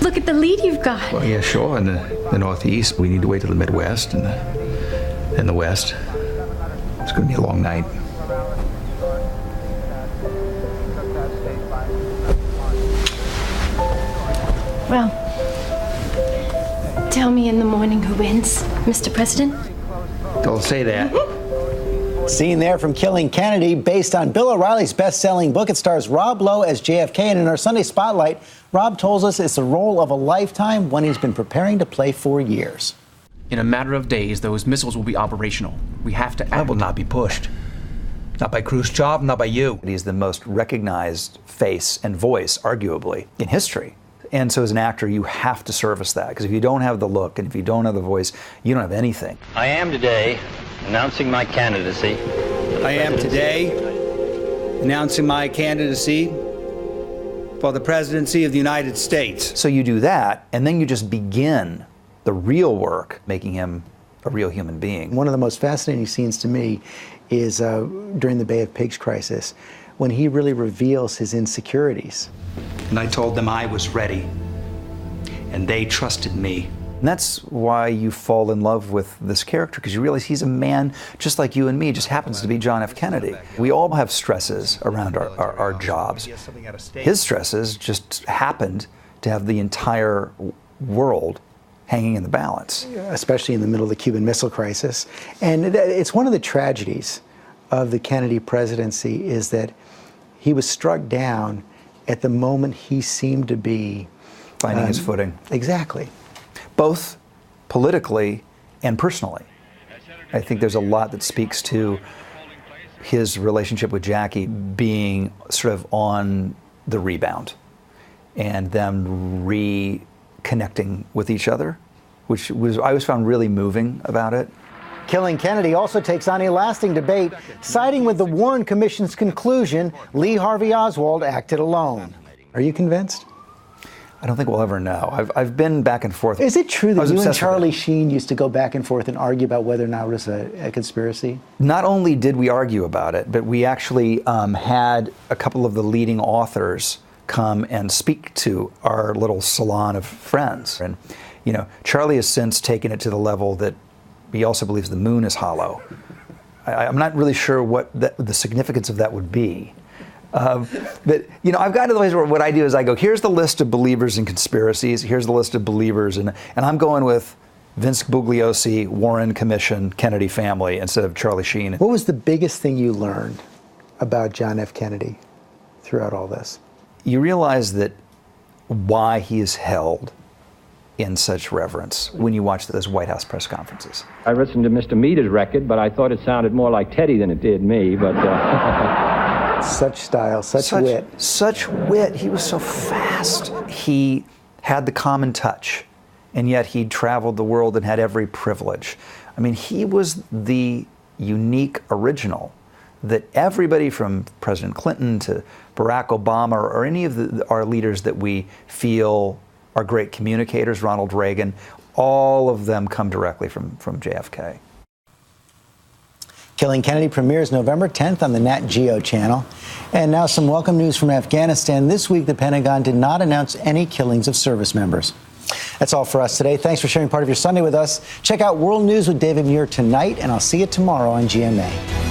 look at the lead you've got. Well, yeah, sure. In the Northeast, we need to wait till the Midwest and the West. It's going to be a long night. Well, tell me in the morning who wins, Mr. President. Don't say that. Scene there from Killing Kennedy, based on Bill O'Reilly's best-selling book. It stars Rob Lowe as JFK, and in our Sunday Spotlight, Rob tells us it's the role of a lifetime, one he's been preparing to play for years. In a matter of days, those missiles will be operational. We have to act. That will not be pushed. Not by Khrushchev, not by you. He's the most recognized face and voice, arguably, in history. And so as an actor, you have to service that, because if you don't have the look and if you don't have the voice, you don't have anything. I am today announcing my candidacy. I am today announcing my candidacy for the presidency of the United States. So you do that, and then you just begin the real work, making him a real human being. One of the most fascinating scenes to me is during the Bay of Pigs crisis, when he really reveals his insecurities. And I told them I was ready, and they trusted me. And that's why you fall in love with this character, because you realize he's a man just like you and me, just happens to be John F. Kennedy. We all have stresses around our jobs. His stresses just happened to have the entire world hanging in the balance. Especially in the middle of the Cuban Missile Crisis. And it's one of the tragedies of the Kennedy presidency is that he was struck down at the moment he seemed to be finding his footing. Exactly. Both politically and personally. I think there's a lot that speaks to his relationship with Jackie being sort of on the rebound and them reconnecting with each other, which was I always found really moving about it. Killing Kennedy also takes on a lasting debate, siding with the Warren Commission's conclusion Lee Harvey Oswald acted alone. Are you convinced? I don't think we'll ever know. I've been back and forth. Is it true that you and Charlie Sheen used to go back and forth and argue about whether or not it was a conspiracy? Not only did we argue about it, but we actually had a couple of the leading authors come and speak to our little salon of friends. And, you know, Charlie has since taken it to the level that he also believes the moon is hollow. I'm not really sure what the significance of that would be. But, you know, I've gotten to the place where what I do is I go, here's the list of believers in conspiracies, here's the list of believers, and I'm going with Vince Bugliosi, Warren Commission, Kennedy family, instead of Charlie Sheen. What was the biggest thing you learned about John F. Kennedy throughout all this? You realize that why he is held in such reverence when you watch those White House press conferences. I listened to Mr. Meader's record, but I thought it sounded more like Teddy than it did me, but... Such style, such wit. Such wit. He was so fast. He had the common touch, and yet he traveled the world and had every privilege. I mean, he was the unique original that everybody from President Clinton to Barack Obama or any of our leaders that we feel are great communicators, Ronald Reagan, all of them come directly from JFK. Killing Kennedy premieres November 10th on the Nat Geo channel. And now some welcome news from Afghanistan. This week, the Pentagon did not announce any killings of service members. That's all for us today. Thanks for sharing part of your Sunday with us. Check out World News with David Muir tonight, and I'll see you tomorrow on GMA.